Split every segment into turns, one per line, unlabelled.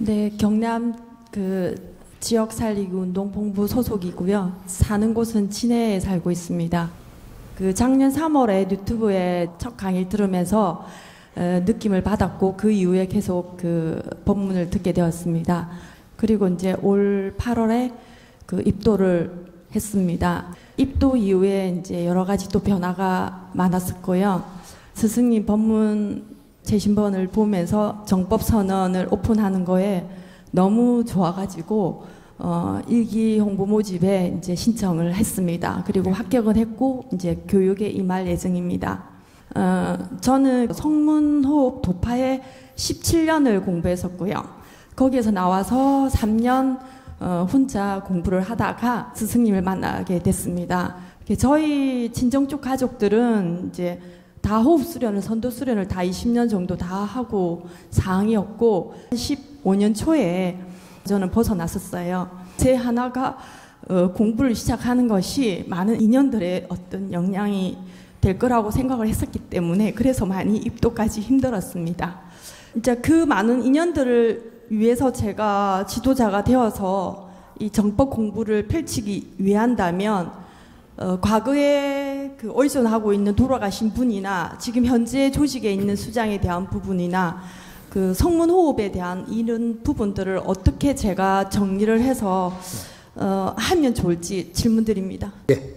네, 경남 지역 살리기 운동 본부 소속이고요. 사는 곳은 진해에 살고 있습니다. 작년 3월에 유튜브에 첫 강의를 들으면서 느낌을 받았고 그 이후에 계속 법문을 듣게 되었습니다. 그리고 이제 올 8월에 입도를 했습니다. 입도 이후에 이제 여러 가지 또 변화가 많았었고요. 스승님 법문 제신본을 보면서 정법 선언을 오픈하는 거에 너무 좋아가지고 일기 홍보 모집에 이제 신청을 했습니다. 그리고 합격은 했고 이제 교육에 임할 예정입니다. 저는 성문호흡 도파에 17년을 공부했었고요. 거기에서 나와서 3년 혼자 공부를 하다가 스승님을 만나게 됐습니다. 저희 친정 쪽 가족들은 이제 다 호흡 수련을, 선도 수련을 다 20년 정도 다 하고 상이었고 15년 초에 저는 벗어났었어요. 제 하나가 공부를 시작하는 것이 많은 인연들의 어떤 영향이 될 거라고 생각을 했었기 때문에 그래서 많이 입도까지 힘들었습니다. 이제 그 많은 인연들을 위해서 제가 지도자가 되어서 이 정법 공부를 펼치기 위한다면 과거에 의존하고 있는 돌아가신 분이나 지금 현재 조직에 있는 수장에 대한 부분이나 성문호흡에 대한 이런 부분들을 어떻게 제가 정리를 해서 하면 좋을지 질문드립니다.
네.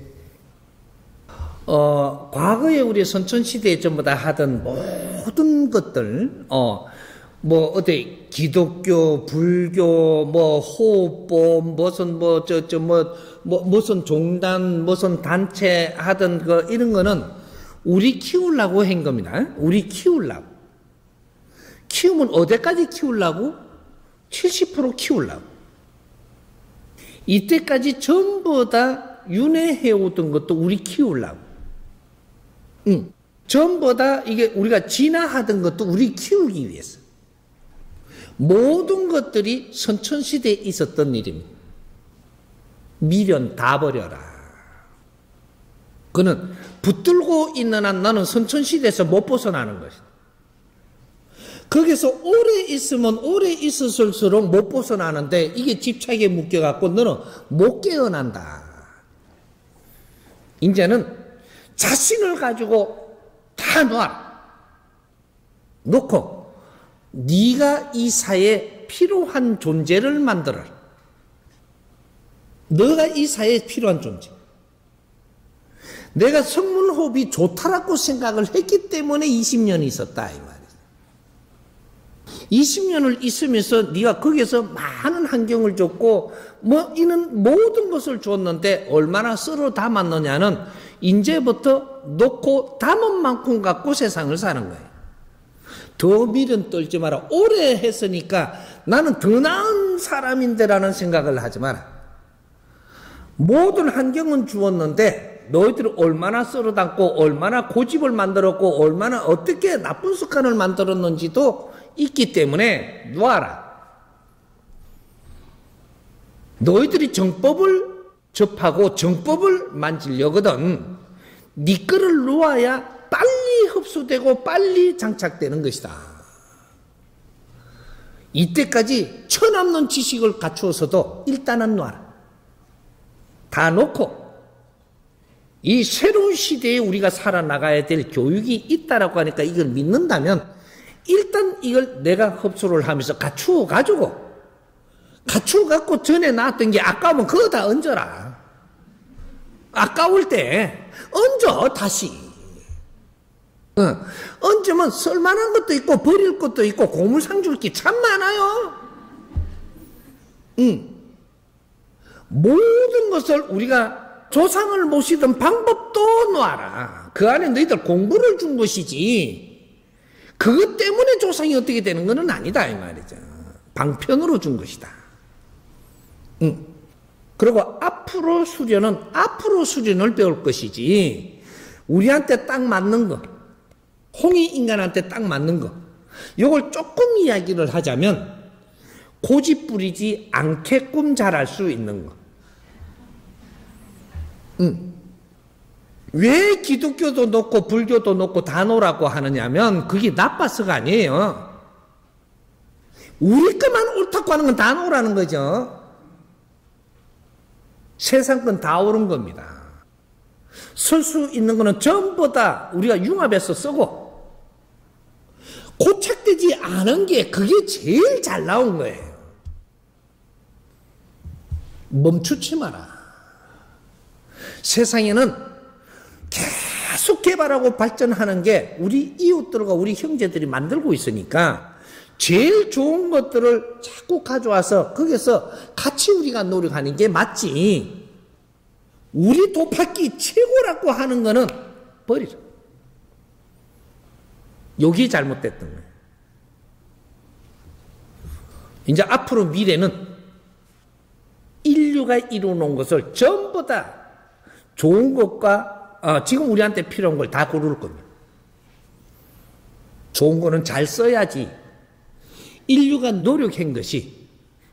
과거에 우리 선천시대에 전부 다 하던 모든 것들, 어디 기독교, 불교, 호흡법, 무슨 종단, 무슨 단체 하던 이런 거는 우리 키우려고 한 겁니다. 우리 키우려고. 키우면 어디까지 키우려고? 70% 키우려고. 이때까지 전부 다 윤회해오던 것도 우리 키우려고. 전부 다 이게 우리가 진화하던 것도 우리 키우기 위해서. 모든 것들이 선천시대에 있었던 일입니다. 미련 다 버려라. 그는 붙들고 있는 한 나는 선천시대에서 못 벗어나는 것이다. 거기서 오래 있으면 오래 있었을수록 못 벗어나는데 이게 집착에 묶여갖고 너는 못 깨어난다. 이제는 자신을 가지고 다 놔라. 놓고 네가 이 사회에 필요한 존재를 만들어라. 너가 이 사회에 필요한 존재. 내가 성문호흡이 좋다라고 생각을 했기 때문에 20년이 있었다 이 말이야. 20년을 있으면서 네가 거기서 많은 환경을 줬고 이는 모든 것을 줬는데 얼마나 썰어 담았느냐는 이제부터 놓고 담은 만큼 갖고 세상을 사는 거예요. 더 미련 떨지 마라. 오래 했으니까 나는 더 나은 사람인데라는 생각을 하지 마라. 모든 환경은 주었는데 너희들이 얼마나 썰어 담고 얼마나 고집을 만들었고 얼마나 어떻게 나쁜 습관을 만들었는지도 있기 때문에 놓아라. 너희들이 정법을 접하고 정법을 만지려거든 네 거를 놓아야 빨리 흡수되고 빨리 장착되는 것이다. 이때까지 천없는 지식을 갖추어서도 일단은 놔라. 다 놓고 이 새로운 시대에 우리가 살아나가야 될 교육이 있다라고 하니까 이걸 믿는다면 일단 이걸 내가 흡수를 하면서 갖추어가지고 갖추어갖고 전에 나왔던 게 아까우면 그거 다 얹어라. 아까울 때 얹어 다시. 얹으면 쓸만한 것도 있고 버릴 것도 있고 고물상줄 게 참 많아요. 모든 것을 우리가 조상을 모시던 방법도 놓아라. 그 안에 너희들 공부를 준 것이지 그것 때문에 조상이 어떻게 되는 것은 아니다 이 말이죠. 방편으로 준 것이다. 그리고 앞으로 수련을 배울 것이지 우리한테 딱 맞는 거 홍이 인간한테 딱 맞는 거 요걸 조금 이야기를 하자면 고집 부리지 않게끔 잘할 수 있는 거. 왜 기독교도 놓고 불교도 놓고 다 놓으라고 하느냐면 그게 나빠서가 아니에요. 우리 것만 옳다고 하는 건 다 놓으라는 거죠. 세상 건 다 옳은 겁니다. 쓸 수 있는 거는 전부 다 우리가 융합해서 쓰고, 고착되지 않은 게 그게 제일 잘 나온 거예요. 멈추지 마라. 세상에는 계속 개발하고 발전하는 게 우리 이웃들과 우리 형제들이 만들고 있으니까 제일 좋은 것들을 자꾸 가져와서 거기서 같이 우리가 노력하는 게 맞지. 우리 도파기 최고라고 하는 거는 버리자. 여기 잘못됐던 거예요. 이제 앞으로 미래는 인류가 이루어놓은 것을 전부 다 좋은 것과 지금 우리한테 필요한 걸 다 고를 겁니다. 좋은 거는 잘 써야지. 인류가 노력한 것이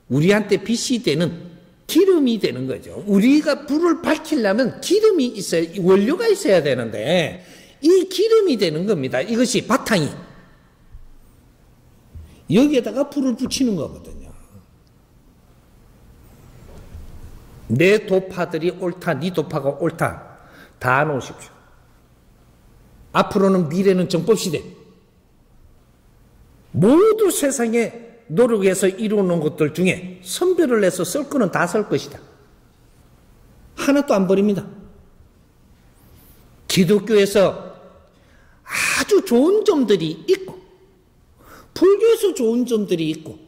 우리한테 빛이 되는 기름이 되는 거죠. 우리가 불을 밝히려면 기름이 있어야, 원료가 있어야 되는데 이 기름이 되는 겁니다. 이것이 바탕이. 여기에다가 불을 붙이는 거거든요. 내 도파들이 옳다, 네 도파가 옳다, 다 놓으십시오. 앞으로는 미래는 정법시대. 모두 세상에 노력해서 이루어놓은 것들 중에 선별을 해서 쓸 거는 다 쓸 것이다. 하나도 안 버립니다. 기독교에서 아주 좋은 점들이 있고, 불교에서 좋은 점들이 있고,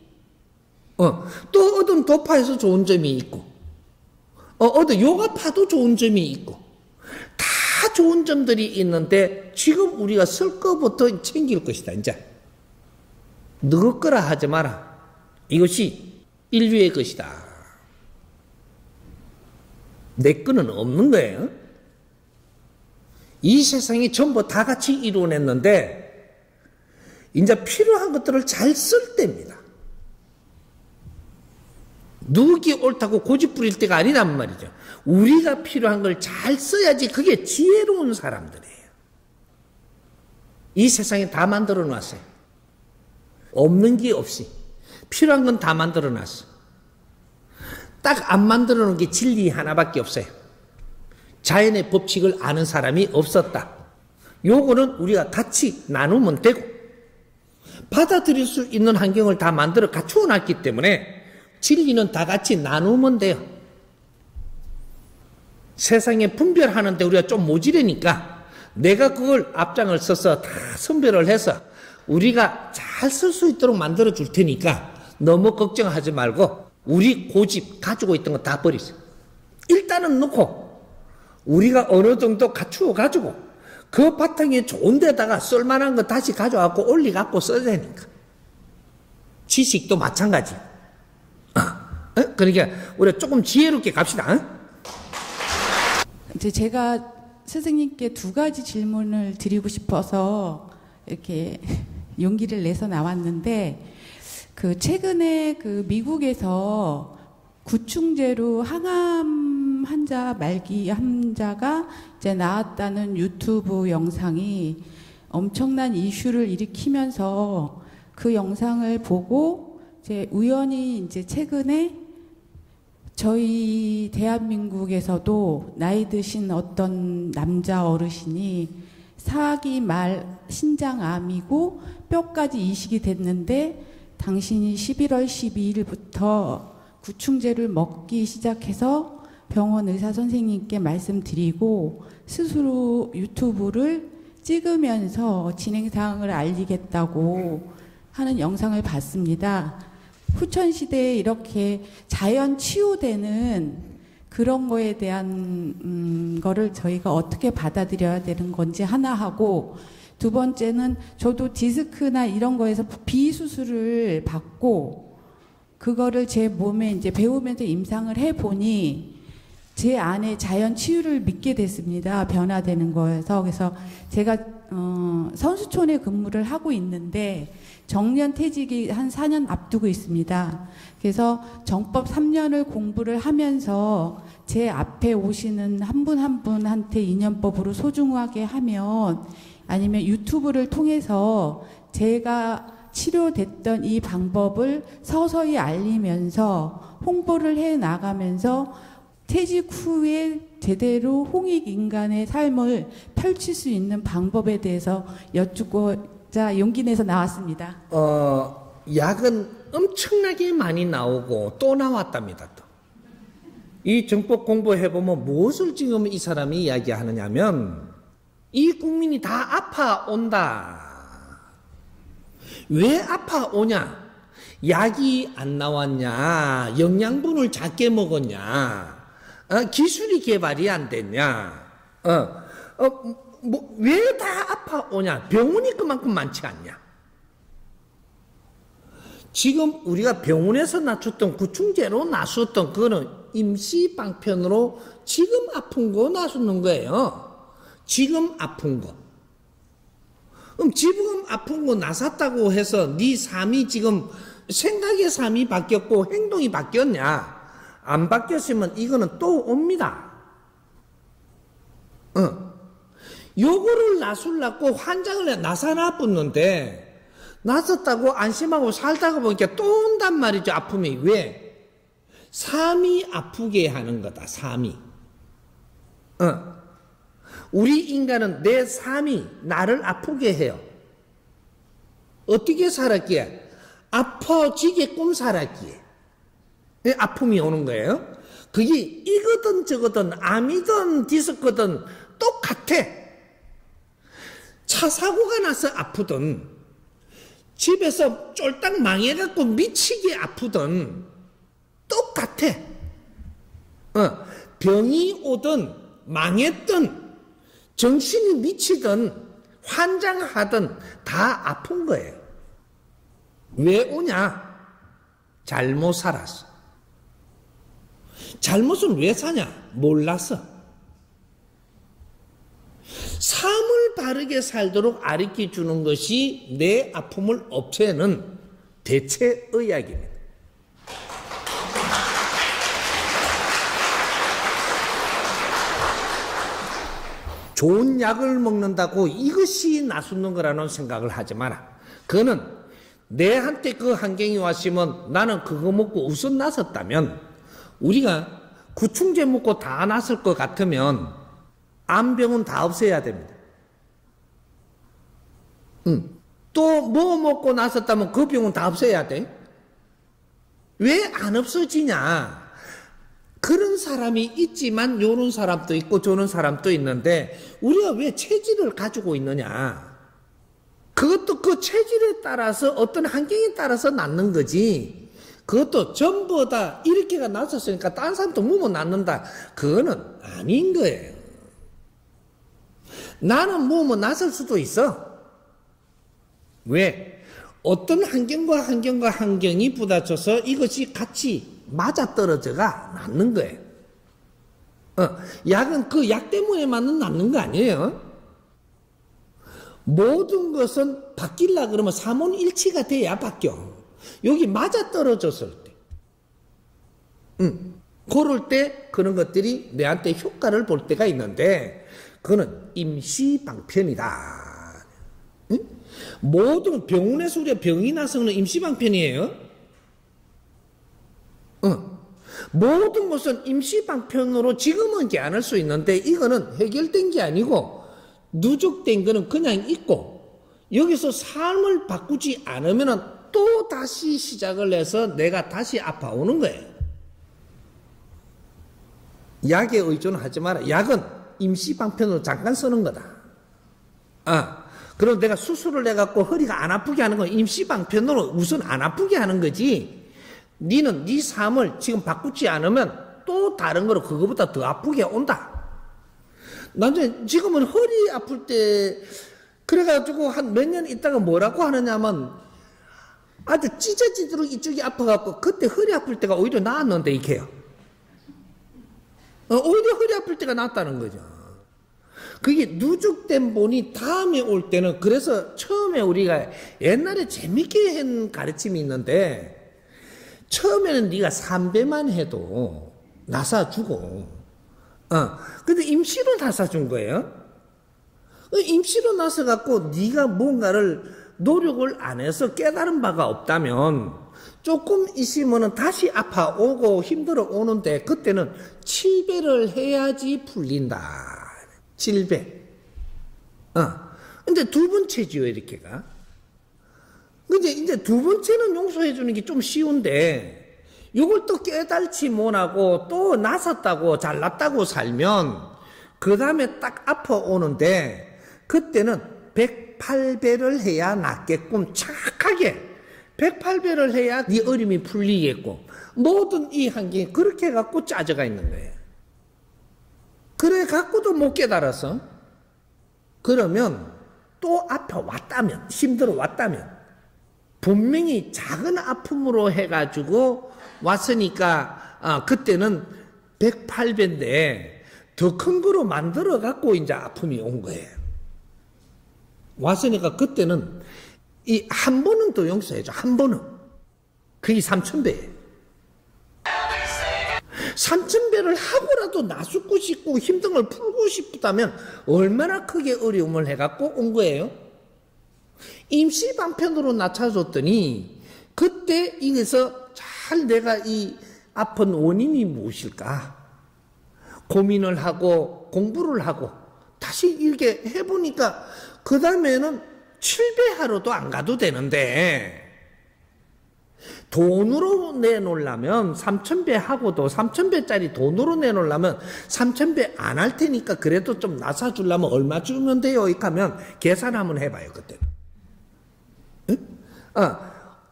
또 어떤 도파에서 좋은 점이 있고, 어떤 요가파도 좋은 점이 있고, 다 좋은 점들이 있는데 지금 우리가 쓸 것부터 챙길 것이다. 이제 너희 거라 하지 마라. 이것이 인류의 것이다. 내 거는 없는 거예요. 이 세상이 전부 다 같이 이루어냈는데 이제 필요한 것들을 잘 쓸 때입니다. 누구기 옳다고 고집 부릴 때가 아니란 말이죠. 우리가 필요한 걸 잘 써야지 그게 지혜로운 사람들이에요. 이 세상에 다 만들어 놨어요. 없는 게 없이 필요한 건 다 만들어 놨어. 딱 안 만들어 놓은 게 진리 하나밖에 없어요. 자연의 법칙을 아는 사람이 없었다. 요거는 우리가 같이 나누면 되고, 받아들일 수 있는 환경을 다 만들어 갖추어 놨기 때문에 진리는 다 같이 나누면 돼요. 세상에 분별하는데 우리가 좀 모자라니까 내가 그걸 앞장을 서서 다 선별을 해서 우리가 잘 쓸 수 있도록 만들어 줄 테니까 너무 걱정하지 말고 우리 고집 가지고 있던 거 다 버리세요. 일단은 놓고 우리가 어느 정도 갖추어 가지고 그 바탕에 좋은 데다가 쓸만한 거 다시 가져와갖고 올리갖고 써야 되니까. 지식도 마찬가지. 그러니까 우리가 조금 지혜롭게 갑시다.
이제 제가 선생님께 두 가지 질문을 드리고 싶어서 이렇게 용기를 내서 나왔는데, 그 최근에 그 미국에서 구충제로 항암 환자, 말기 환자가 이제 나왔다는 유튜브 영상이 엄청난 이슈를 일으키면서 그 영상을 보고 이제 우연히 이제 최근에 저희 대한민국에서도 나이 드신 어떤 남자 어르신이 4기 말 신장암이고 뼈까지 이식이 됐는데 당신이 11월 12일부터 구충제를 먹기 시작해서 병원 의사 선생님께 말씀드리고 스스로 유튜브를 찍으면서 진행사항을 알리겠다고 하는 영상을 봤습니다. 후천시대에 이렇게 자연 치유되는 그런 거에 대한 거를 저희가 어떻게 받아들여야 되는 건지 하나 하고, 두 번째는 저도 디스크나 이런 거에서 비수술을 받고 그거를 제 몸에 이제 배우면서 임상을 해보니 제 안에 자연 치유를 믿게 됐습니다. 변화되는 거에서. 그래서 제가 선수촌에 근무를 하고 있는데 정년 퇴직이 한 4년 앞두고 있습니다. 그래서 정법 3년을 공부를 하면서 제 앞에 오시는 한 분 한 분한테 인연법으로 소중하게 하면, 아니면 유튜브를 통해서 제가 치료됐던 이 방법을 서서히 알리면서 홍보를 해 나가면서 퇴직 후에 제대로 홍익 인간의 삶을 펼칠 수 있는 방법에 대해서 여쭙고자 용기 내서 나왔습니다.
약은 엄청나게 많이 나오고 또 나왔답니다. 또. 이 정법 공부해보면 무엇을 지금 이 사람이 이야기하느냐면 이 국민이 다 아파온다. 왜 아파오냐? 약이 안 나왔냐? 영양분을 작게 먹었냐? 기술이 개발이 안 됐냐? 왜 다 아파오냐? 병원이 그만큼 많지 않냐? 지금 우리가 병원에서 낮췄던 구충제로 나섰던 그거는 임시방편으로 지금 아픈 거 나서는 거예요. 지금 아픈 거. 그럼 지금 아픈 거 나섰다고 해서 네 삶이 지금 생각의 삶이 바뀌었고 행동이 바뀌었냐? 안 바뀌었으면 이거는 또 옵니다. 요거를 나술라고 환장을 나사나 붙는데 나섰다고 안심하고 살다가 보니까 또 온단 말이죠. 아픔이. 왜? 삶이 아프게 하는 거다. 삶이. 우리 인간은 내 삶이 나를 아프게 해요. 어떻게 살았기에? 아파지게끔 살았기에. 아픔이 오는 거예요. 그게 이거든 저거든 암이든 디스크든 똑같아. 차 사고가 나서 아프든 집에서 쫄딱 망해갖고 미치게 아프든 똑같아. 병이 오든 망했든 정신이 미치든 환장하든 다 아픈 거예요. 왜 오냐? 잘못 살았어. 잘못은 왜 사냐? 몰라서. 삶을 바르게 살도록 가르쳐 주는 것이 내 아픔을 없애는 대체 의학입니다. 좋은 약을 먹는다고 이것이 나서는 거라는 생각을 하지 마라. 그거는 내한테 그 환경이 왔으면 나는 그거 먹고 우선 나섰다면 우리가 구충제 먹고 다 났을 것 같으면 암병은 다 없애야 됩니다. 또 뭐 먹고 나섰다면 그 병은 다 없애야 돼. 왜 안 없어지냐? 그런 사람이 있지만 요런 사람도 있고 저런 사람도 있는데 우리가 왜 체질을 가지고 있느냐? 그것도 그 체질에 따라서 어떤 환경에 따라서 낫는 거지. 그것도 전부 다 이렇게가 났었으니까 딴 사람도 무면 낫는다. 그거는 아닌 거예요. 나는 무면 낫을 수도 있어. 왜? 어떤 환경과 환경이 부딪혀서 이것이 같이 맞아떨어져가 낫는 거예요. 약은 그 약 때문에만 낫는 거 아니에요. 모든 것은 바뀌려 그러면 삼원일치가 돼야 바뀌어. 여기 맞아떨어졌을 때. 그럴 때 그런 것들이 내한테 효과를 볼 때가 있는데 그거는 임시방편이다. 모든 병원에서 우리가 병이 나서는 임시방편이에요. 모든 것은 임시방편으로 지금은 이제 안 할 수 있는데 이거는 해결된 게 아니고 누적된 거는 그냥 있고 여기서 삶을 바꾸지 않으면 또 다시 시작을 해서 내가 다시 아파오는 거예요. 약에 의존하지 마라. 약은 임시방편으로 잠깐 쓰는 거다. 그럼 내가 수술을 해갖고 허리가 안 아프게 하는 건 임시방편으로 우선 안 아프게 하는 거지. 니는 네 삶을 지금 바꾸지 않으면 또 다른 거로 그거보다 더 아프게 온다. 나중에 지금은 허리 아플 때 그래가지고 한 몇 년 있다가 뭐라고 하느냐면 아주 찢어지도록 이쪽이 아파갖고 그때 허리 아플 때가 오히려 나았는데 이게요. 오히려 허리 아플 때가 낫다는 거죠. 그게 누적된 본이 다음에 올 때는 그래서 처음에 우리가 옛날에 재밌게 한 가르침이 있는데 처음에는 네가 3배만 해도 나사주고 근데 임시로 나사준 거예요. 임시로 나서갖고 네가 뭔가를 노력을 안 해서 깨달은 바가 없다면 조금 있으면 다시 아파오고 힘들어 오는데 그때는 7배를 해야지 풀린다. 7배. 근데 두 번째지요, 이렇게가. 근데 이제 두 번째는 용서해 주는 게 좀 쉬운데, 이걸 또 깨달지 못하고 또 나섰다고 잘났다고 살면, 그 다음에 딱 아파 오는데, 그때는 108배를 해야 낫게끔 착하게, 108배를 해야 네 어림이 풀리겠고, 모든 이 환경이 그렇게 갖고 짜져가 있는 거예요. 그래 갖고도 못 깨달아서, 그러면 또 아파 왔다면, 힘들어 왔다면, 분명히 작은 아픔으로 해가지고 왔으니까, 그때는 108배인데, 더 큰 거로 만들어 갖고 이제 아픔이 온 거예요. 왔으니까 그때는 이 한 번은 또 용서해줘. 한 번은. 그게 3000배예요. 3000배를 하고라도 나죽고 싶고 힘든 걸 풀고 싶다면 얼마나 크게 어려움을 해갖고 온 거예요? 임시 방편으로 낮춰줬더니 그때 이래서 잘 내가 이 아픈 원인이 무엇일까? 고민을 하고 공부를 하고 다시 이렇게 해보니까 그 다음에는 7배 하러도 안 가도 되는데 돈으로 내놓으려면 3000배 하고도 3000배짜리 돈으로 내놓으려면 3000배 안 할 테니까 그래도 좀 나사주려면 얼마 주면 돼요? 이렇게 하면 계산 한번 해봐요. 그때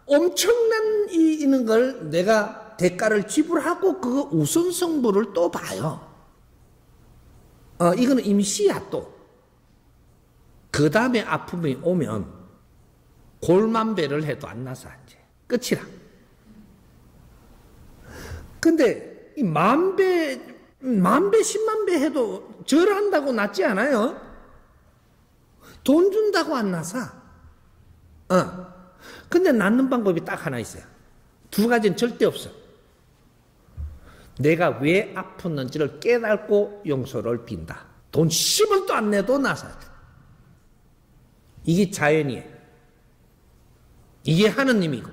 엄청난 있는 걸 내가 대가를 지불하고 그 우선승부를 또 봐요. 이거는 임시야 또. 그 다음에 아픔이 오면 골만배를 해도 안 나서 이제 끝이라. 근데 이 만배, 10만배 해도 절한다고 낫지 않아요? 돈 준다고 안 나사. 근데 낫는 방법이 딱 하나 있어요. 두 가지는 절대 없어. 내가 왜 아팠는지를 깨닫고 용서를 빈다. 돈 10원도 안 내도 나사. 이게 자연이에요. 이게 하느님이고.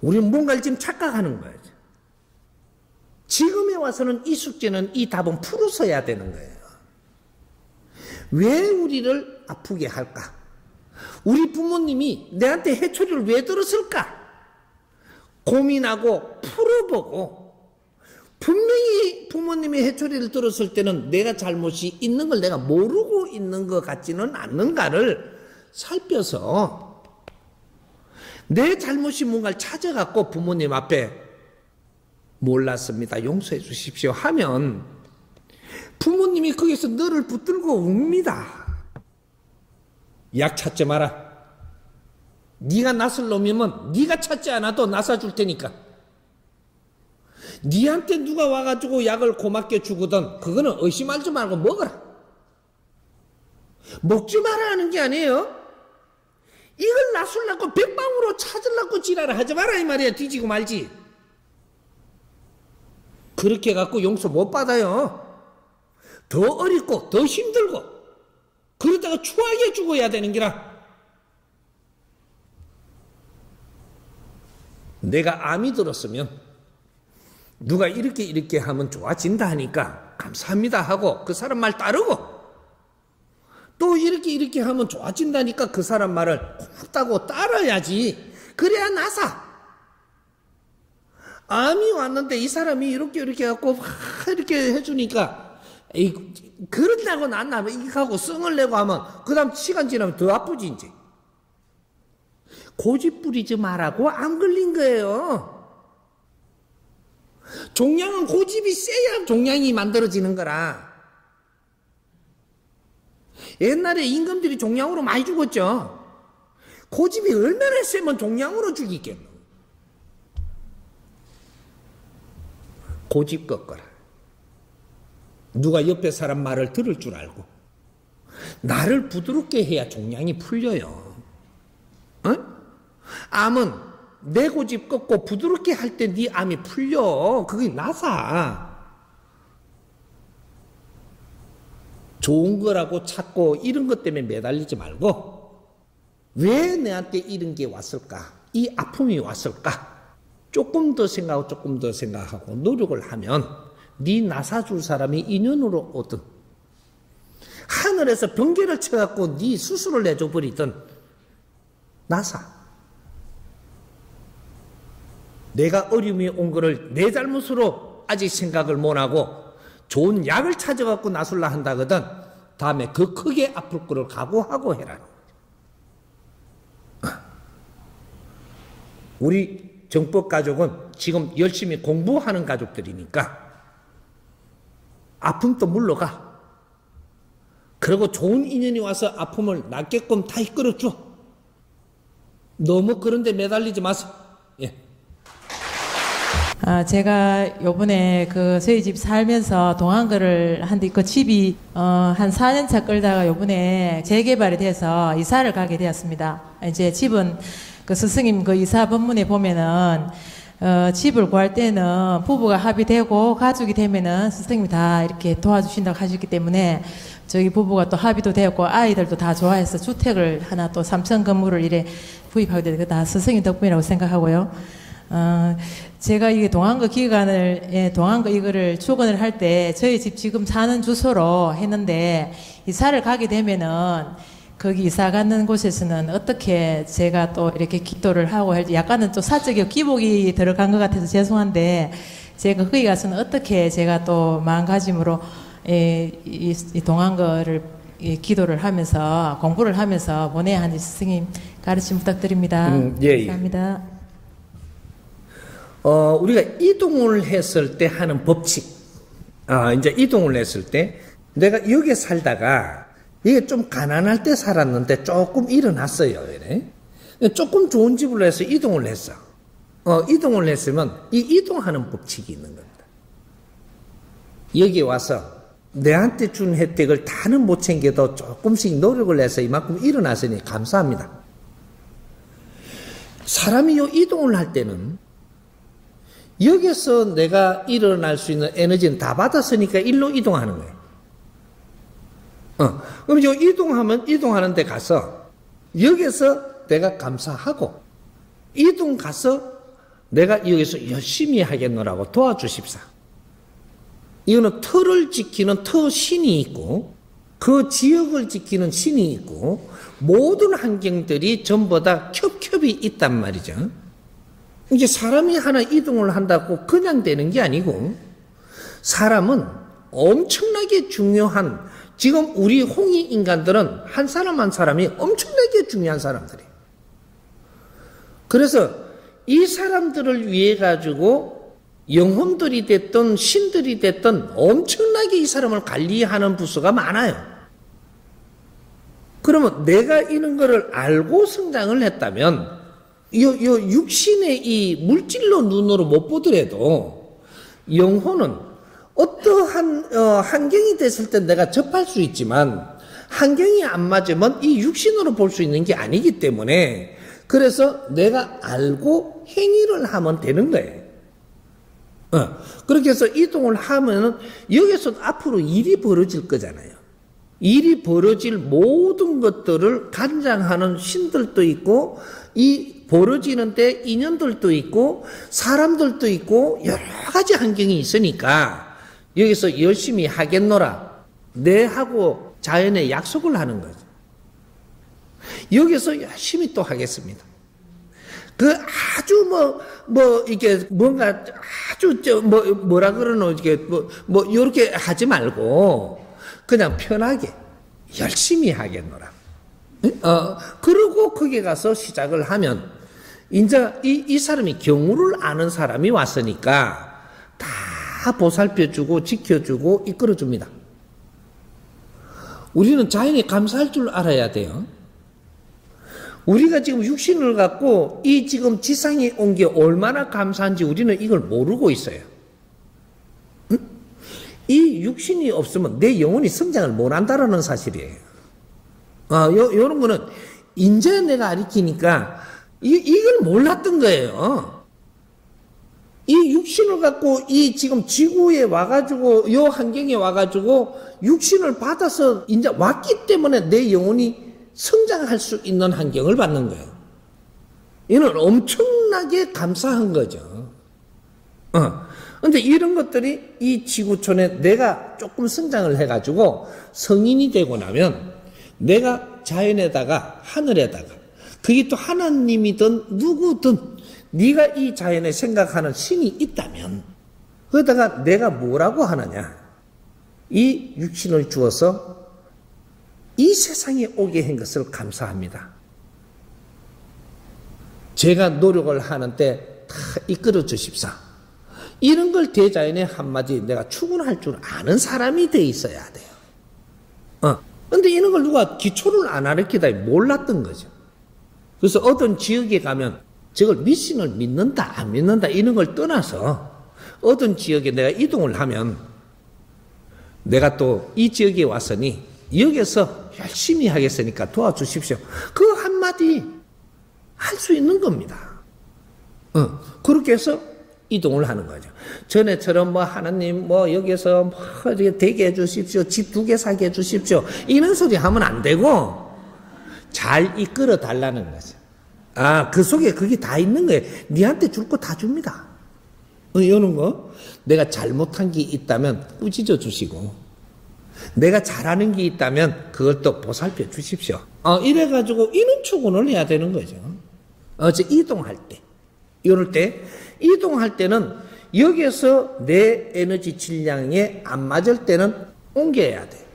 우리는 뭔가를 지금 착각하는 거예요. 지금에 와서는 이 숙제는 이 답은 풀어서야 되는 거예요. 왜 우리를 아프게 할까? 우리 부모님이 내한테 해초리를 왜 들었을까? 고민하고 풀어보고 분명히 부모님이 해초리를 들었을 때는 내가 잘못이 있는 걸 내가 모르고 있는 것 같지는 않는가를 살펴서 내 잘못이 뭔가를 찾아갖고 부모님 앞에 몰랐습니다. 용서해 주십시오 하면 부모님이 거기서 너를 붙들고 웁니다. 약 찾지 마라. 네가 낫을 놈이면 네가 찾지 않아도 낫아 줄 테니까. 네한테 누가 와가지고 약을 고맙게 주거든 그거는 의심하지 말고 먹어라. 먹지 마라 하는 게 아니에요. 이걸 낫으려고 백방으로 찾으려고 지랄을 하지 마라 이 말이야. 뒤지고 말지. 그렇게 해갖고 용서 못 받아요. 더 어렵고 더 힘들고 그러다가 추하게 죽어야 되는 기라. 내가 암이 들었으면 누가 이렇게 하면 좋아진다 하니까 감사합니다 하고 그 사람 말 따르고 또 이렇게 하면 좋아진다니까 그 사람 말을 고맙다고 따라야지. 그래야 나사. 암이 왔는데 이 사람이 이렇게 해갖고 이렇게 해주니까 그런다고 낫나 이렇게 하고 성을 내고 하면 그 다음 시간 지나면 더 아프지 이제. 고집 부리지 말라고 안 걸린 거예요. 종양은 고집이 세야 종양이 만들어지는 거라. 옛날에 임금들이 종양으로 많이 죽었죠. 고집이 얼마나 세면 종양으로 죽이겠노. 고집 꺾어라. 누가 옆에 사람 말을 들을 줄 알고 나를 부드럽게 해야 종양이 풀려요. 암은 내 고집 꺾고 부드럽게 할 때 네 암이 풀려. 그게 나사. 좋은 거라고 찾고 이런 것 때문에 매달리지 말고 왜 내한테 이런 게 왔을까? 이 아픔이 왔을까? 조금 더 생각하고 조금 더 생각하고 노력을 하면 네 나사줄 사람이 인연으로 오든 하늘에서 번개를 쳐갖고 네 수술을 내줘버리든 나사. 내가 어려움이 온 거를 내 잘못으로 아직 생각을 못하고 좋은 약을 찾아갖고 나술라 한다거든 다음에 그 크게 아플 거를 각오하고 해라. 우리 정법 가족은 지금 열심히 공부하는 가족들이니까 아픔도 물러가. 그리고 좋은 인연이 와서 아픔을 낫게끔 다 이끌어줘. 너무 그런 데 매달리지 마세요. 예.
제가 요번에 저희 집 살면서 동안거를 한데 그 집이 한 4년 차 끌다가 요번에 재개발이 돼서 이사를 가게 되었습니다. 이제 집은 스승님 이사 법문에 보면은 집을 구할 때는 부부가 합의되고 가족이 되면은 스승님이 다 이렇게 도와주신다고 하셨기 때문에 저희 부부가 또 합의도 되었고 아이들도 다 좋아해서 주택을 하나 또 3층 건물을 이래 구입하게 되고 다 스승님 덕분이라고 생각하고요. 제가 이게 동안거 기간을, 동안거 이거를 출근을 할 때 저희 집 지금 사는 주소로 했는데 이사를 가게 되면은 거기 이사 가는 곳에서는 어떻게 제가 또 이렇게 기도를 하고 할지 약간은 또 사적인 기복이 들어간 것 같아서 죄송한데 제가 거기 가서는 어떻게 제가 또 마음가짐으로 이 동안거를 기도를 하면서 공부를 하면서 보내야 하는지 스승님 가르침 부탁드립니다.
예.
감사합니다.
우리가 이동을 했을 때 하는 법칙. 이제 이동을 했을 때 내가 여기에 살다가 이게 좀 가난할 때 살았는데 조금 일어났어요. 이래. 조금 좋은 집으로 해서 이동을 했어. 이동을 했으면 이 이동하는 법칙이 있는 겁니다. 여기 와서 내한테 준 혜택을 다는 못 챙겨도 조금씩 노력을 해서 이만큼 일어났으니 감사합니다. 사람이 이동을 할 때는 여기서 내가 일어날 수 있는 에너지는 다 받았으니까 일로 이동하는 거예요. 그럼 이동하는 데 가서 여기서 내가 감사하고 이동 가서 내가 여기서 열심히 하겠노라고 도와주십사. 이거는 터를 지키는 터 신이 있고 그 지역을 지키는 신이 있고 모든 환경들이 전부 다 겹겹이 있단 말이죠. 이제 사람이 하나 이동을 한다고 그냥 되는 게 아니고 사람은 엄청나게 중요한 지금 우리 홍이 인간들은 한 사람 한 사람이 엄청나게 중요한 사람들이에요. 그래서 이 사람들을 위해 가지고 영혼들이 됐든 신들이 됐든 엄청나게 이 사람을 관리하는 부서가 많아요. 그러면 내가 이런 거를 알고 성장을 했다면 육신의 이 물질로 눈으로 못 보더라도 영혼은 어떠한 환경이 됐을 때 내가 접할 수 있지만 환경이 안 맞으면 이 육신으로 볼 수 있는 게 아니기 때문에 그래서 내가 알고 행위를 하면 되는 거예요. 그렇게 해서 이동을 하면은 여기서 앞으로 일이 벌어질 거잖아요. 일이 벌어질 모든 것들을 관장하는 신들도 있고 이 벌어지는데 인연들도 있고 사람들도 있고 여러 가지 환경이 있으니까 여기서 열심히 하겠노라 내하고 자연에 약속을 하는 거죠. 여기서 열심히 또 하겠습니다. 아주 이게 뭔가 아주 뭐라 그러노 이게 요렇게 하지 말고 그냥 편하게 열심히 하겠노라. 그러고 거기 가서 시작을 하면 이제 이 사람이 경우를 아는 사람이 왔으니까 다 보살펴주고 지켜주고 이끌어줍니다. 우리는 자연에 감사할 줄 알아야 돼요. 우리가 지금 육신을 갖고 이 지금 지상에 온 게 얼마나 감사한지 우리는 이걸 모르고 있어요. 응? 이 육신이 없으면 내 영혼이 성장을 못한다라는 사실이에요. 요런 거는 이제 내가 가르치니까 이걸 몰랐던 거예요. 이 육신을 갖고 이 지금 지구에 와가지고 요 환경에 와가지고 육신을 받아서 이제 왔기 때문에 내 영혼이 성장할 수 있는 환경을 받는 거예요. 이는 엄청나게 감사한 거죠. 근데 이런 것들이 이 지구촌에 내가 조금 성장을 해가지고 성인이 되고 나면 내가 자연에다가 하늘에다가 그게 또 하나님이든 누구든 네가 이 자연에 생각하는 신이 있다면 그러다가 내가 뭐라고 하느냐, 이 육신을 주어서 이 세상에 오게 한 것을 감사합니다. 제가 노력을 하는데 다 이끌어 주십사. 이런 걸 대자연의 한마디 내가 추구할 줄 아는 사람이 돼 있어야 돼요. 근데 이런 걸 누가 기초를 안 가르치다 몰랐던 거죠. 그래서 어떤 지역에 가면 저걸 미신을 믿는다 안 믿는다 이런 걸 떠나서 어떤 지역에 내가 이동을 하면 내가 또 이 지역에 왔으니 여기서 열심히 하겠으니까 도와주십시오. 그 한마디 할 수 있는 겁니다. 그렇게 해서 이동을 하는 거죠. 전에처럼 뭐 하나님 뭐 여기서 뭐 되게 해주십시오. 집 2개 사게 해주십시오. 이런 소리 하면 안 되고 잘 이끌어 달라는 거죠. 그 속에 그게 다 있는 거예요. 니한테 줄 거 다 줍니다. 이런 거 내가 잘못한 게 있다면 꾸짖어 주시고 내가 잘하는 게 있다면 그걸 또 보살펴 주십시오. 이래가지고 이런 추구를 해야 되는 거죠. 이동할 때 이럴 때 이동할 때는 여기서 내 에너지 질량에 안 맞을 때는 옮겨야 돼.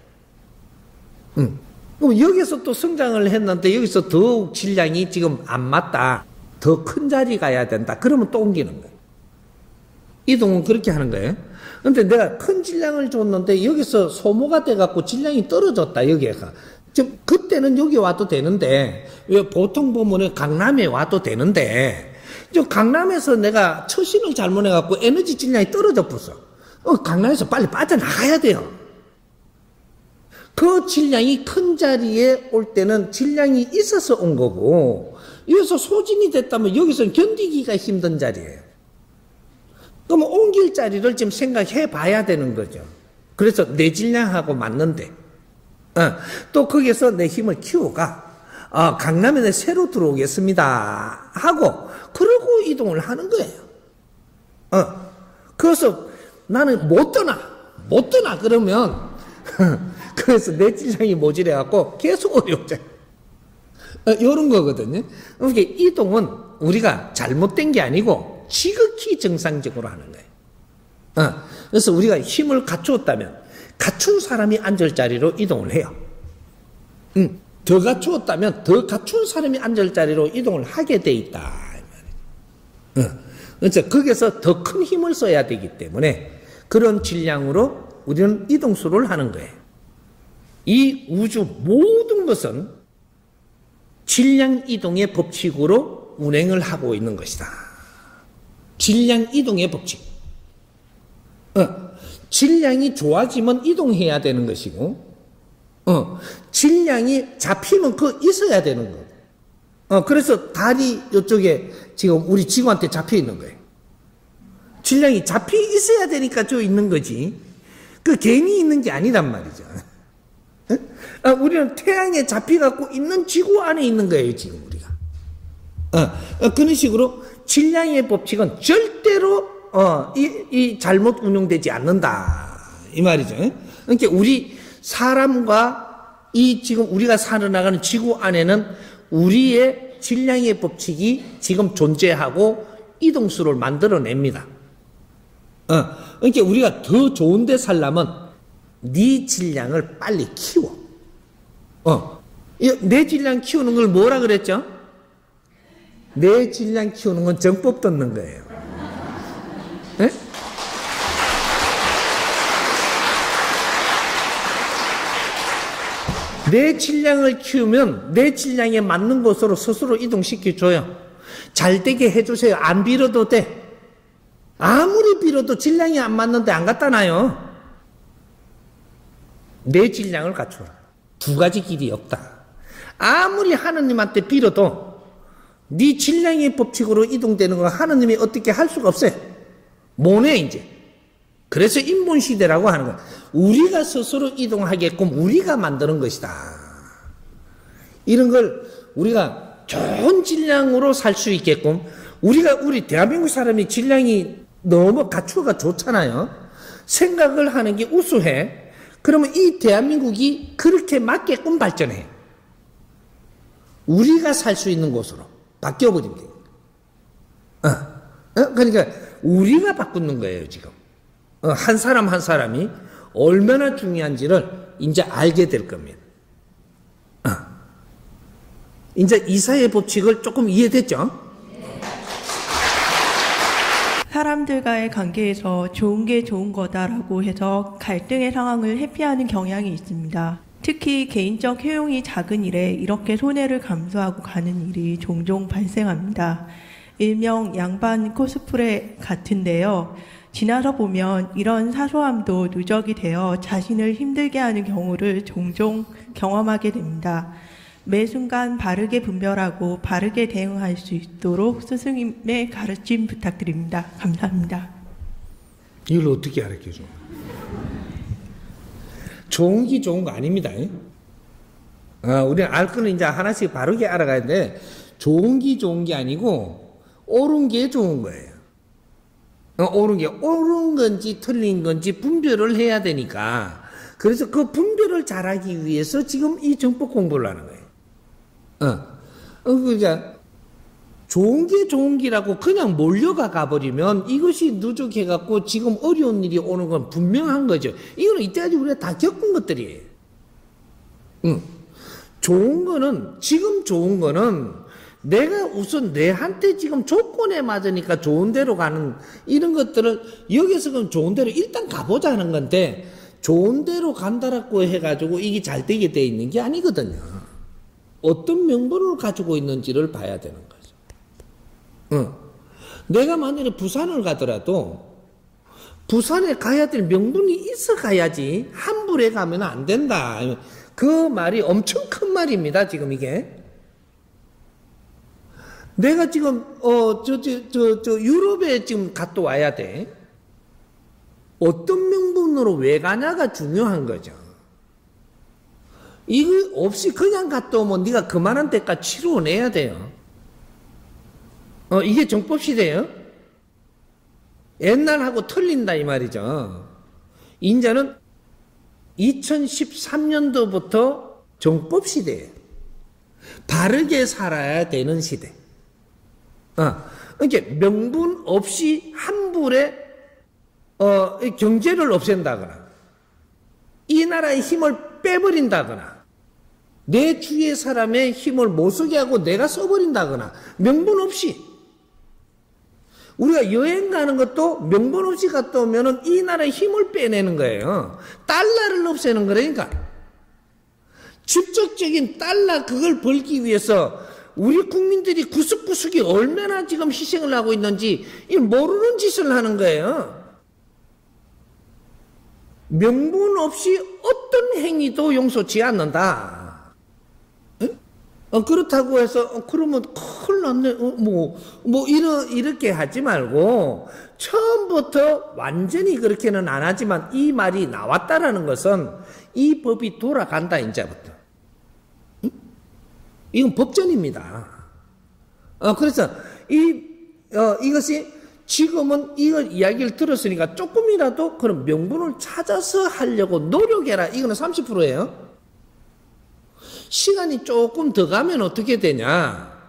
그럼 여기서 또 성장을 했는데 여기서 더욱 질량이 지금 안 맞다. 더 큰 자리 가야 된다. 그러면 또 옮기는 거예요. 이동은 그렇게 하는 거예요. 근데 내가 큰 질량을 줬는데 여기서 소모가 돼갖고 질량이 떨어졌다. 여기가. 지금 그때는 여기 와도 되는데 왜 보통 보면은 강남에 와도 되는데 저 강남에서 내가 처신을 잘못해갖고 에너지 질량이 떨어져 버렸어. 강남에서 빨리 빠져나가야 돼요. 그 질량이 큰 자리에 올 때는 질량이 있어서 온 거고 여기서 소진이 됐다면 여기서는 견디기가 힘든 자리예요. 그럼 옮길 자리를 지금 생각해 봐야 되는 거죠. 그래서 내 질량하고 맞는데 또 거기서 내 힘을 키워가 강남에 새로 들어오겠습니다 하고 그러고 이동을 하는 거예요. 그래서 나는 못 떠나 그러면 그래서 내 질량이 모자라갖고 계속 어려워져. 이런 거거든요. 그러니까 이동은 우리가 잘못된 게 아니고 지극히 정상적으로 하는 거예요. 그래서 우리가 힘을 갖추었다면 갖춘 사람이 앉을 자리로 이동을 해요. 더 갖추었다면 더 갖춘 사람이 앉을 자리로 이동을 하게 돼 있다. 그래서 거기서 더 큰 힘을 써야 되기 때문에 그런 질량으로 우리는 이동수를 하는 거예요. 이 우주 모든 것은 질량 이동의 법칙으로 운행을 하고 있는 것이다. 질량 이동의 법칙. 질량이 좋아지면 이동해야 되는 것이고, 질량이 잡히면 있어야 되는 거. 그래서 달이 이쪽에 지금 우리 지구한테 잡혀 있는 거예요. 질량이 잡혀 있어야 되니까 저 있는 거지. 괜히 있는 게 아니란 말이죠. 우리는 태양에 잡혀갖고 있는 지구 안에 있는 거예요, 지금 우리가. 그런 식으로 질량의 법칙은 절대로 이 잘못 운용되지 않는다 이 말이죠. 그러니까 우리 사람과 이 지금 우리가 살아나가는 지구 안에는 우리의 질량의 법칙이 지금 존재하고 이동수를 만들어냅니다. 그러니까 우리가 더 좋은 데 살려면 네 질량을 빨리 키워. 내 질량 키우는 걸 뭐라 그랬죠? 내 질량 키우는 건 정법 듣는 거예요. 네? 내 질량을 키우면 내 질량에 맞는 곳으로 스스로 이동시켜줘요. 잘 되게 해주세요. 안 빌어도 돼. 아무리 빌어도 질량이 안 맞는데 안 갖다 놔요. 내 질량을 갖춰라. 두 가지 길이 없다. 아무리 하느님한테 빌어도 네 질량의 법칙으로 이동되는 거 하느님이 어떻게 할 수가 없어요. 뭐네 이제. 그래서 인본시대라고 하는 거야. 우리가 스스로 이동하게끔 우리가 만드는 것이다. 이런 걸 우리가 좋은 질량으로 살 수 있게끔 우리 대한민국 사람이 질량이 너무 갖추어가 좋잖아요. 생각을 하는 게 우수해. 그러면 이 대한민국이 그렇게 맞게끔 발전해. 우리가 살 수 있는 곳으로 바뀌어버리면 돼요. 그러니까 우리가 바꾸는 거예요, 지금. 한 사람 한 사람이 얼마나 중요한지를 이제 알게 될 겁니다. 이제 이사의 법칙을 조금 이해됐죠?
사람들과의 관계에서 좋은 게 좋은 거다라고 해서 갈등의 상황을 회피하는 경향이 있습니다. 특히 개인적 효용이 작은 일에 이렇게 손해를 감수하고 가는 일이 종종 발생합니다. 일명 양반 코스프레 같은데요. 지나서 보면 이런 사소함도 누적이 되어 자신을 힘들게 하는 경우를 종종 경험하게 됩니다. 매 순간 바르게 분별하고 바르게 대응할 수 있도록 스승님의 가르침 부탁드립니다. 감사합니다.
이걸 어떻게 가르쳐줘? 좋은 게 좋은 거 아닙니다. 우리는 알 거는 이제 하나씩 바르게 알아가야 돼. 좋은 게 아니고 옳은 게 좋은 거예요. 옳은 건지 틀린 건지 분별을 해야 되니까. 그래서 그 분별을 잘하기 위해서 지금 이 정법 공부를 하는 거예요. 그러니까 좋은 게 좋은 기라고 그냥 몰려가 가버리면 이것이 누적해갖고 지금 어려운 일이 오는 건 분명한 거죠. 이거는 이때까지 우리가 다 겪은 것들이에요. 지금 좋은 거는 내가 우선 내한테 지금 조건에 맞으니까 좋은 데로 가는 이런 것들을 여기서 그럼 좋은 데로 일단 가보자 하는 건데 좋은 데로 간다라고 해가지고 이게 잘 되게 돼 있는 게 아니거든요. 어떤 명분을 가지고 있는지를 봐야 되는 거죠. 내가 만약에 부산을 가더라도 부산에 가야 될 명분이 있어 가야지 함부로 가면 안 된다. 그 말이 엄청 큰 말입니다. 지금 이게. 내가 지금 유럽에 지금 갔다 와야 돼. 어떤 명분으로 왜 가냐가 중요한 거죠. 이거 없이 그냥 갔다 오면 네가 그만한 대가 치러내야 돼요. 이게 정법시대예요. 옛날하고 틀린다 이 말이죠. 인자는 2013년도부터 정법시대예요. 바르게 살아야 되는 시대. 이게 명분 없이 함부에 경제를 없앤다거나 이 나라의 힘을 빼버린다거나 내 주위의 사람의 힘을 못 쓰게 하고 내가 써버린다거나 명분 없이 우리가 여행 가는 것도 명분 없이 갔다 오면은 이 나라의 힘을 빼내는 거예요. 달러를 없애는 거라니까. 직접적인 달러 그걸 벌기 위해서 우리 국민들이 구석구석이 얼마나 지금 희생을 하고 있는지 모르는 짓을 하는 거예요. 명분 없이 어떤 행위도 용서치 않는다. 그렇다고 해서 그러면 큰일 났네. 이렇게 하지 말고 처음부터 완전히 그렇게는 안 하지만 이 말이 나왔다라는 것은 이 법이 돌아간다 이제부터. 이건 법전입니다. 그래서 이것이 지금은 이걸 이야기를 들었으니까 조금이라도 그런 명분을 찾아서 하려고 노력해라. 이거는 30%예요. 시간이 조금 더 가면 어떻게 되냐.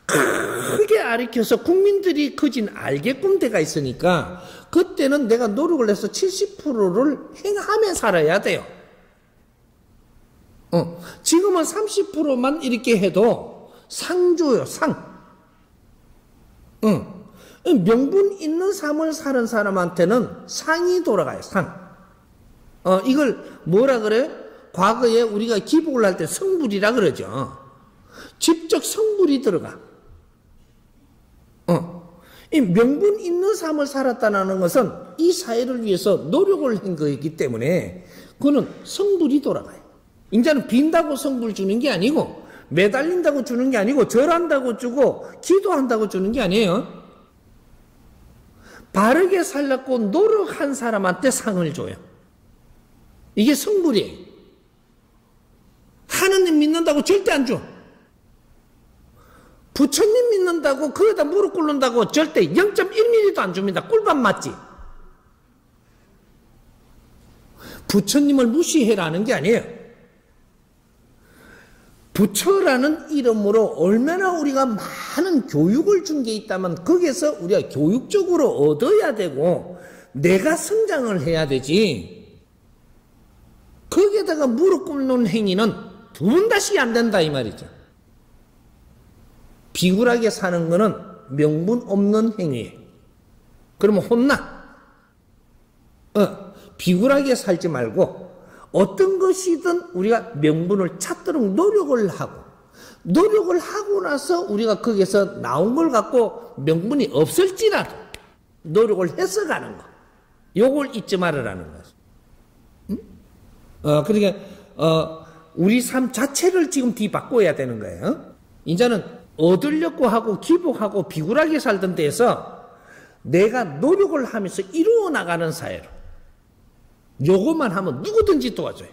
크게 가르쳐서 국민들이 그진 알게끔 돼가 있으니까 그때는 내가 노력을 해서 70%를 행하며 살아야 돼요. 지금은 30%만 이렇게 해도 상 줘요, 상. 명분 있는 삶을 사는 사람한테는 상이 돌아가요, 상. 이걸 뭐라 그래요? 과거에 우리가 기복을 할 때 성불이라 그러죠. 직접 성불이 들어가. 이 명분 있는 삶을 살았다는 것은 이 사회를 위해서 노력을 한 거이기 때문에 그거는 성불이 돌아가요. 이제는 빈다고 성불 주는 게 아니고 매달린다고 주는 게 아니고 절한다고 주고 기도한다고 주는 게 아니에요. 바르게 살려고 노력한 사람한테 상을 줘요. 이게 성불이에요. 하느님 믿는다고 절대 안 줘. 부처님 믿는다고 그거다 무릎 꿇는다고 절대 0.1mm도 안 줍니다. 꿀밤 맞지? 부처님을 무시해라는 게 아니에요. 부처라는 이름으로 얼마나 우리가 많은 교육을 준 게 있다면 거기에서 우리가 교육적으로 얻어야 되고 내가 성장을 해야 되지. 거기에다가 무릎 꿇는 행위는 두 번 다시 안 된다 이 말이죠. 비굴하게 사는 거는 명분 없는 행위예요. 그러면 혼나. 비굴하게 살지 말고 어떤 것이든 우리가 명분을 찾도록 노력을 하고 나서 우리가 거기에서 나온 걸 갖고 명분이 없을지라도 노력을 해서 가는 거. 요걸 잊지 말으라는 거죠. 그러니까 우리 삶 자체를 지금 뒤바꿔야 되는 거예요. 이제는 얻으려고 하고 기복하고 비굴하게 살던 데에서 내가 노력을 하면서 이루어 나가는 사회로. 요것만 하면 누구든지 도와줘요.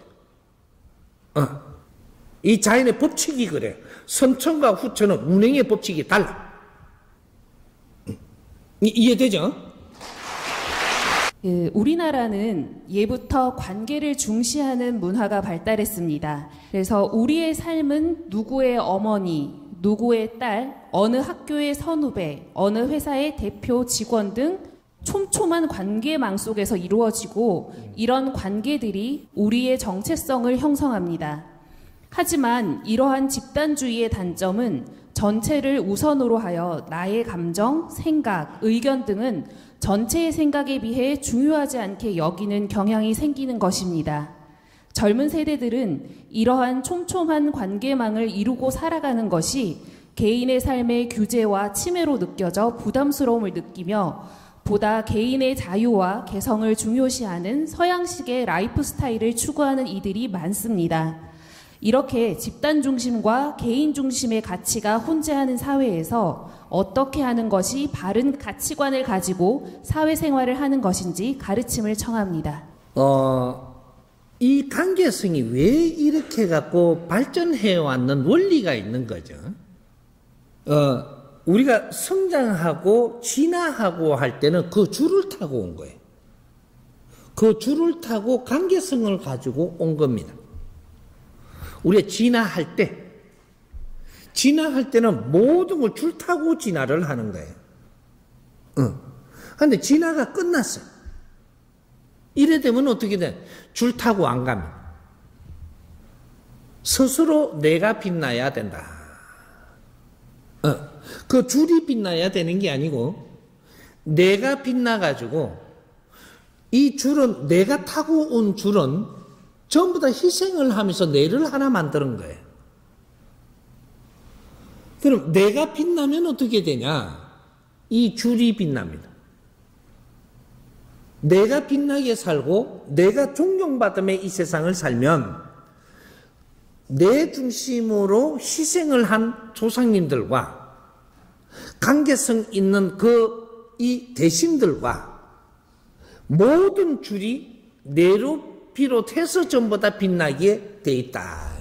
이 자연의 법칙이 그래요. 선천과 후천은 운행의 법칙이 달라. 이해되죠?
우리나라는 예부터 관계를 중시하는 문화가 발달했습니다. 그래서 우리의 삶은 누구의 어머니, 누구의 딸, 어느 학교의 선후배, 어느 회사의 대표 직원 등 촘촘한 관계망 속에서 이루어지고 이런 관계들이 우리의 정체성을 형성합니다. 하지만 이러한 집단주의의 단점은 전체를 우선으로 하여 나의 감정, 생각, 의견 등은 전체의 생각에 비해 중요하지 않게 여기는 경향이 생기는 것입니다. 젊은 세대들은 이러한 촘촘한 관계망을 이루고 살아가는 것이 개인의 삶의 규제와 침해로 느껴져 부담스러움을 느끼며 보다 개인의 자유와 개성을 중요시하는 서양식의 라이프 스타일을 추구하는 이들이 많습니다. 이렇게 집단 중심과 개인 중심의 가치가 혼재하는 사회에서 어떻게 하는 것이 바른 가치관을 가지고 사회생활을 하는 것인지 가르침을 청합니다.
이 관계성이 왜 이렇게 갖고 발전해 왔는 원리가 있는 거죠. 우리가 성장하고 진화하고 할 때는 그 줄을 타고 온 거예요. 그 줄을 타고 관계성을 가지고 온 겁니다. 우리가 진화할 때는 모든 걸 줄 타고 진화를 하는 거예요. 그런데 진화가 끝났어요. 이래 되면 어떻게 돼? 줄 타고 안 가면 스스로 내가 빛나야 된다. 그 줄이 빛나야 되는 게 아니고 내가 빛나가지고 이 줄은 내가 타고 온 줄은 전부 다 희생을 하면서 내를 하나 만드는 거예요. 그럼 내가 빛나면 어떻게 되냐? 이 줄이 빛납니다. 내가 빛나게 살고 내가 존경받음에 이 세상을 살면 내 중심으로 희생을 한 조상님들과 관계성 있는 이 대신들과 모든 줄이 내로 비롯해서 전부 다 빛나게 돼 있다.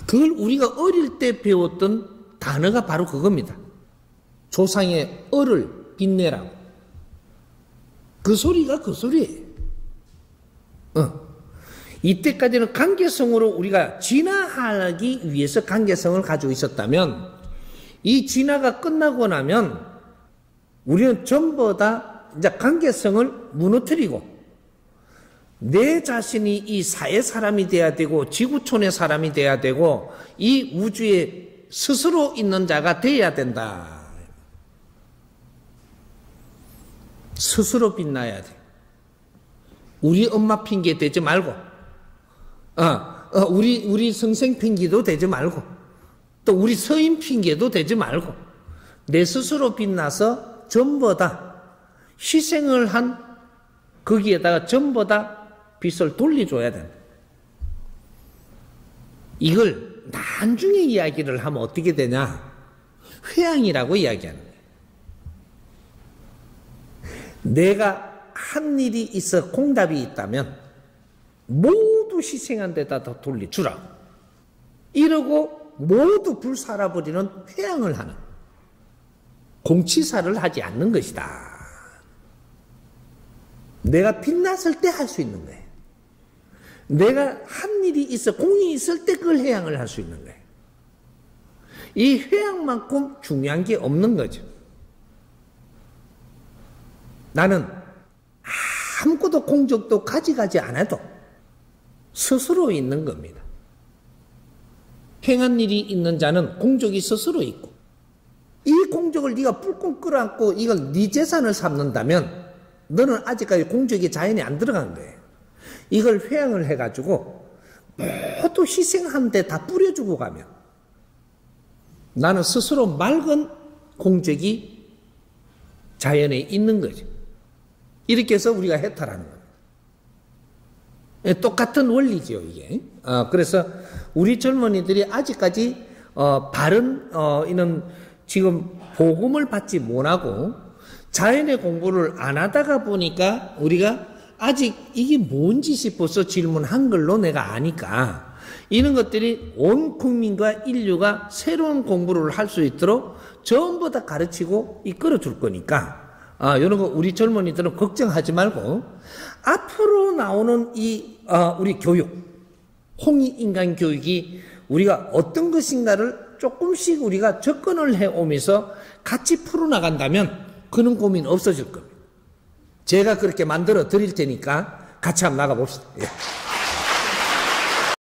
그걸 우리가 어릴 때 배웠던 단어가 바로 그겁니다. 조상의 얼을 빛내라고. 그 소리가 그 소리예요. 이때까지는 관계성으로 우리가 진화하기 위해서 관계성을 가지고 있었다면 이 진화가 끝나고 나면 우리는 전부 다 이제 관계성을 무너뜨리고 내 자신이 이 사회 사람이 돼야 되고 지구촌의 사람이 돼야 되고 이 우주에 스스로 있는 자가 돼야 된다. 스스로 빛나야 돼. 우리 엄마 핑계 대지 말고 우리 선생 핑계도 대지 말고 또 우리 서인 핑계도 대지 말고 내 스스로 빛나서 전부 다 희생을 한 거기에다가 전부 다 빛을 돌려줘야 된다. 이걸 나중에 이야기를 하면 어떻게 되냐? 회양이라고 이야기하는 거예요. 내가 한 일이 있어 공답이 있다면 모두 희생한 데다 더 돌려주라. 이러고 모두 불살아버리는 회양을 하는 공치사를 하지 않는 것이다. 내가 빛났을 때 할 수 있는 거예요. 내가 한 일이 있어 공이 있을 때 그걸 회양을 할 수 있는 거예요. 이 회양만큼 중요한 게 없는 거죠. 나는 아무것도 공적도 가져가지 않아도 스스로 있는 겁니다. 행한 일이 있는 자는 공적이 스스로 있고, 이 공적을 네가 뿔끔 끌어안고 이걸 네 재산을 삼는다면 너는 아직까지 공적이 자연에 안 들어간 거예요. 이걸 회양을 해가지고 모두 희생한 데 다 뿌려주고 가면 나는 스스로 맑은 공적이 자연에 있는 거죠. 이렇게 해서 우리가 해탈하는 겁니다. 똑같은 원리죠, 이게. 그래서 우리 젊은이들이 아직까지 바른 이런 지금 복음을 받지 못하고 자연의 공부를 안 하다가 보니까 우리가 아직 이게 뭔지 싶어서 질문한 걸로 내가 아니까 이런 것들이 온 국민과 인류가 새로운 공부를 할 수 있도록 전부 다 가르치고 이끌어 줄 거니까 이런 거 우리 젊은이들은 걱정하지 말고 앞으로 나오는 이 우리 교육, 홍익인간 교육이 우리가 어떤 것인가를 조금씩 우리가 접근을 해오면서 같이 풀어나간다면 그런 고민 없어질 겁니다. 제가 그렇게 만들어 드릴 테니까 같이 한번 나가봅시다. 예.